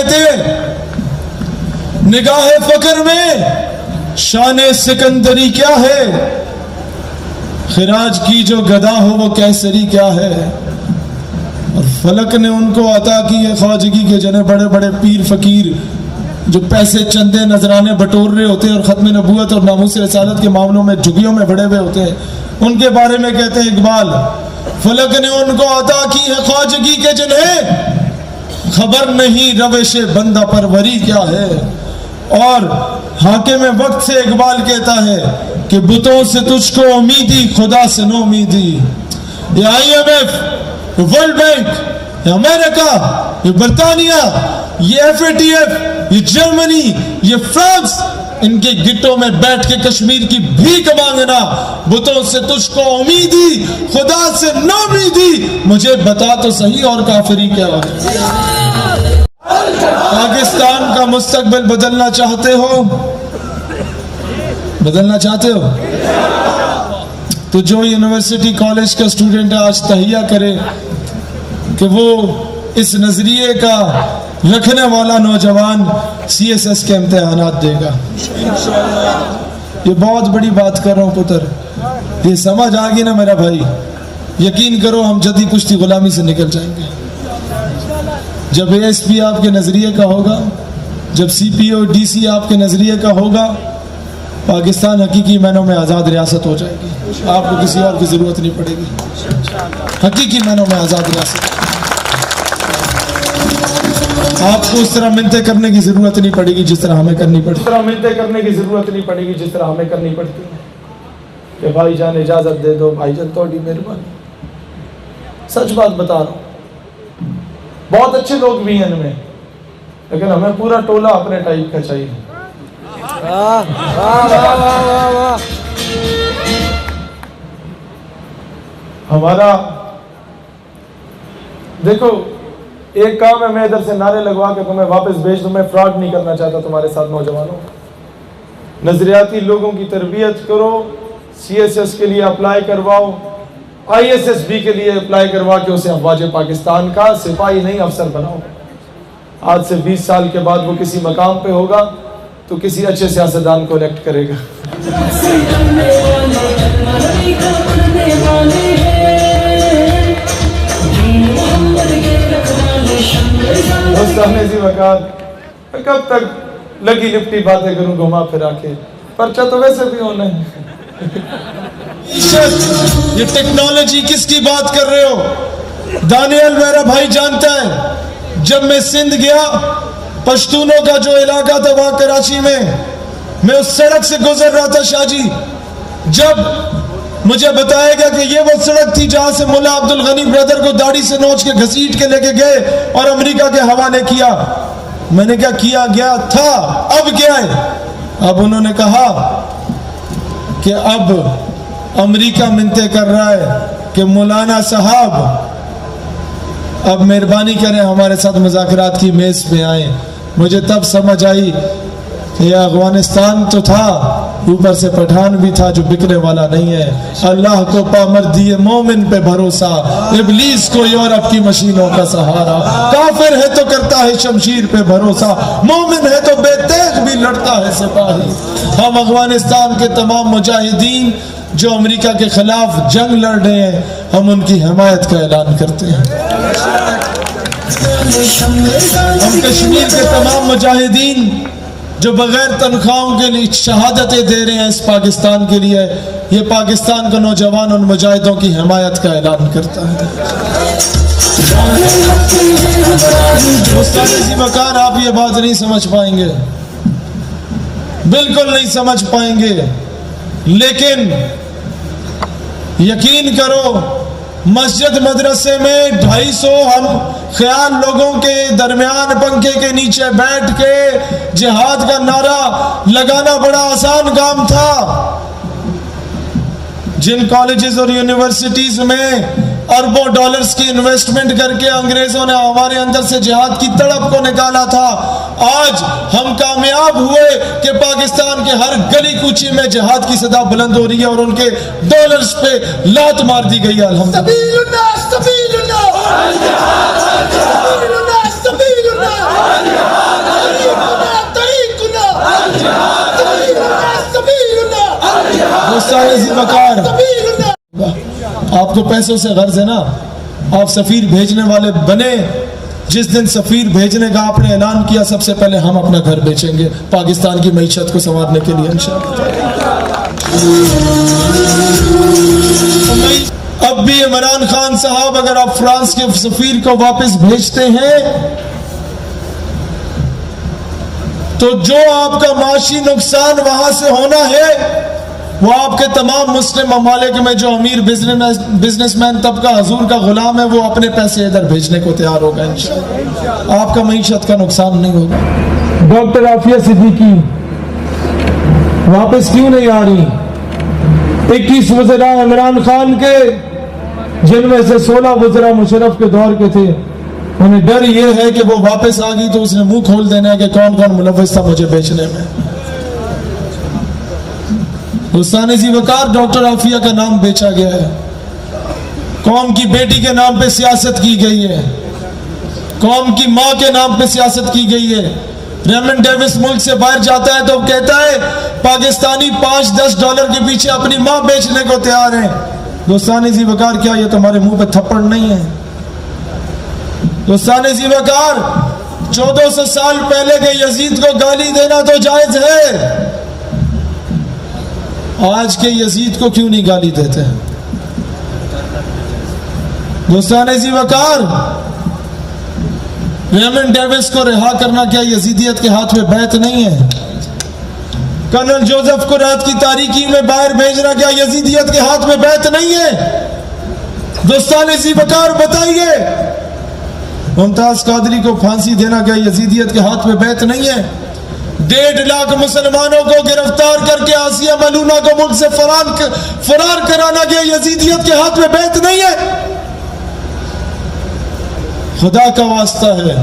کہتے ہیں نگاہ فقر میں شان سکندری کیا ہے، خراج کی جو گدا ہو وہ کیسری کیا ہے۔ اور فلک نے ان کو عطا کی ہے خواجگی کے جنہیں بڑے بڑے پیر فقیر جو پیسے چندے نذرانے بٹور رہے ہوتے ہیں اور ختم نبوت اور ناموس رسالت کے معاملوں میں جھگیوں میں بڑے ہوئے ہوتے ہیں، ان کے بارے میں کہتے ہیں اقبال، فلک نے ان کو عطا کی ہے خواجگی کے جنہیں خبر نہیں روش بندہ پروری کیا ہے۔ اور حاکم وقت سے اقبال کہتا ہے کہ بتوں سے تجھ کو امیدی خدا سے نو امیدی۔ یہ IMF، یہ ورلڈ بینک، یہ امریکہ، یہ برطانیہ، یہ FATF، یہ جرمنی، یہ فرانس، ان کے گٹوں میں بیٹھ کے کشمیر کی بھیک مانگنا، بتوں سے تجھ کو امیدی خدا سے نو امیدی، مجھے بتا تو صحیح اور کافری کیا ہے۔ پاکستان کا مستقبل بدلنا چاہتے ہو؟ بدلنا چاہتے ہو تو جو یونیورسٹی کالج کا اسٹوڈنٹ آج تہیہ کرے کہ وہ اس نظریے کا رکھنے والا نوجوان CSS کے امتحانات دے گا۔ یہ بہت بڑی بات کر رہا ہوں پتر، یہ سمجھ آگی نا میرا بھائی، یقین کرو ہم جدی کشتی غلامی سے نکل جائیں گے۔ جب ASP آپ کے نظریے کا ہوگا، جب CPO DC آپ کے نظریے کا ہوگا، پاکستان حقیقی معنوں میں آزاد ریاست ہو جائے گی، آپ کو کسی اور کی ضرورت نہیں پڑے گی، حقیقی معنوں میں آزاد ریاست۔ آپ کو اس طرح منتیں کرنے کی ضرورت نہیں پڑے گی جس طرح ہمیں کرنی پڑتی، جس طرح ہمیں کرنی پڑتی ہے کہ بھائی جان اجازت دے دو، بھائی جان تھوڑی مہربانی۔ سچ بات بتا رہا ہوں، بہت اچھے لوگ بھی ہیں ان میں، لیکن ہمیں پورا ٹولہ اپنے ٹائپ کا چاہیے۔ ہمارا دیکھو ایک کام ہے، میں ادھر سے نعرے لگوا کے تمہیں واپس بھیج دوں، میں فراڈ نہیں کرنا چاہتا تمہارے ساتھ نوجوانوں۔ نظریاتی لوگوں کی تربیت کرو، CSS کے لیے اپلائی کرواؤ، ISSB کے لیے اپلائی کروا کے اسے افواج پاکستان کا سپاہی نہیں افسر بناؤ۔ آج سے 20 سال کے بعد وہ کسی مقام پہ ہوگا تو کسی اچھے سیاستدان کو الیکٹ کرے گا۔ کب تک لگی لپٹی باتیں کروں گھما پھرا کے، پرچہ تو ویسے بھی ہونا ہے۔ یہ ٹیکنالوجی کس کی بات کر رہے ہو؟ دانیال میرا بھائی جانتا ہے، جب میں سندھ گیا، پشتونوں کا جو علاقہ تھا وہاں کراچی میں اس سڑک سے گزر رہا تھا شاہ جی، جب مجھے بتایا گیا کہ یہ وہ سڑک تھی جہاں سے ملا عبد الغنی برادر کو داڑھی سے نوچ کے گھسیٹ کے لے کے گئے اور امریکہ کے حوالے کیا۔ میں نے کیا گیا تھا، اب کیا ہے؟ اب انہوں نے کہا کہ اب امریکہ منتیں کر رہا ہے کہ مولانا صاحب اب مہربانی کریں ہمارے ساتھ مذاکرات کی میز پہ آئیں۔ مجھے تب سمجھ آئی کہ یہ افغانستان تو تھا، اوپر سے پٹھان بھی تھا جو بکنے والا نہیں ہے۔ اللہ کو پامردی مومن پہ بھروسہ، ابلیس کو یورپ کی مشینوں کا سہارا، کافر ہے تو کرتا ہے شمشیر پہ بھروسہ، مومن ہے تو بے تیغ بھی لڑتا ہے سپاہی۔ ہم افغانستان کے تمام مجاہدین جو امریکہ کے خلاف جنگ لڑ رہے ہیں، ہم ان کی حمایت کا اعلان کرتے ہیں۔ ہم کشمیر کے تمام مجاہدین جو بغیر تنخواہوں کے لیے شہادتیں دے رہے ہیں اس پاکستان کے لیے، یہ پاکستان کا نوجوان ان مجاہدوں کی حمایت کا اعلان کرتا ہے۔ مستقبلی مکان آپ یہ بات نہیں سمجھ پائیں گے، بالکل نہیں سمجھ پائیں گے، لیکن یقین کرو مسجد مدرسے میں 250 ہم خیال لوگوں کے درمیان پنکھے کے نیچے بیٹھ کے جہاد کا نعرہ لگانا بڑا آسان کام تھا۔ جن کالجز اور یونیورسٹیز میں اربوں ڈالرز کی انویسٹمنٹ کر کے انگریزوں نے ہمارے اندر سے جہاد کی تڑپ کو نکالا تھا، آج ہم کامیاب ہوئے کہ پاکستان کے ہر گلی کوچی میں جہاد کی صدا بلند ہو رہی ہے اور ان کے ڈالرز پہ لات مار دی گئی ہے۔ الحمدللہ۔ دوستان ذی وقار، آپ کو پیسوں سے غرض ہے نا، آپ سفیر بھیجنے والے بنے، جس دن سفیر بھیجنے کا آپ نے اعلان کیا سب سے پہلے ہم اپنا گھر بیچیں گے پاکستان کی معیشت کو سنوارنے کے لیے انشاءاللہ۔ اب بھی عمران خان صاحب اگر آپ فرانس کے سفیر کو واپس بھیجتے ہیں تو جو آپ کا معاشی نقصان وہاں سے ہونا ہے وہ آپ کے تمام مسلم ممالک میں جو امیر بزنس مین طبقہ حضور کا غلام ہے وہ اپنے پیسے ادھر بھیجنے کو تیار ہوگا انشاءاللہ، آپ کا معیشت کا نقصان نہیں ہوگا۔ ڈاکٹر عافیہ صدیقی واپس کیوں نہیں آ رہی؟ 21 وزراء عمران خان کے، جن میں سے 16 وزراء مشرف کے دور کے تھے، انہیں ڈر یہ ہے کہ وہ واپس آ گئی تو اس نے منہ کھول دینا ہے کہ کون کون ملوث تھا مجھے بیچنے میں۔ دوستان ذی وقار، ڈاکٹر عافیہ کا نام بیچا گیا ہے، قوم کی بیٹی کے نام پہ سیاست کی گئی ہے، قوم کی ماں کے نام پہ سیاست کی گئی ہے۔ ریمن ڈیوس ملک سے باہر جاتا ہے تو کہتا ہے پاکستانی $5-10 کے پیچھے اپنی ماں بیچنے کو تیار ہیں۔ دوستان ذی وقار، کیا یہ تمہارے منہ پہ تھپڑ نہیں ہے؟ دوستان ذی وقار، 1400 سال پہلے کے یزید کو گالی دینا تو جائز ہے، آج کے یزید کو کیوں نہیں گالی دیتے ہیں؟ دوستان ذی وقار، ریمن ڈیوس کو رہا کرنا کیا یزیدیت کے ہاتھ میں بیعت نہیں ہے؟ کرنل جوزف کو رات کی تاریکی میں باہر بھیجنا کیا یزیدیت کے ہاتھ میں بیعت نہیں ہے؟ دوستان ذی وقار بتائیے، ممتاز قادری کو پھانسی دینا کیا یزیدیت کے ہاتھ میں بیعت نہیں ہے؟ 1.5 لاکھ مسلمانوں کو گرفتار کر کے آسیہ ملونہ کو ملک سے فرار کرانا کیا یزیدیت کے ہاتھ میں بیعت نہیں ہے؟ خدا کا واسطہ ہے،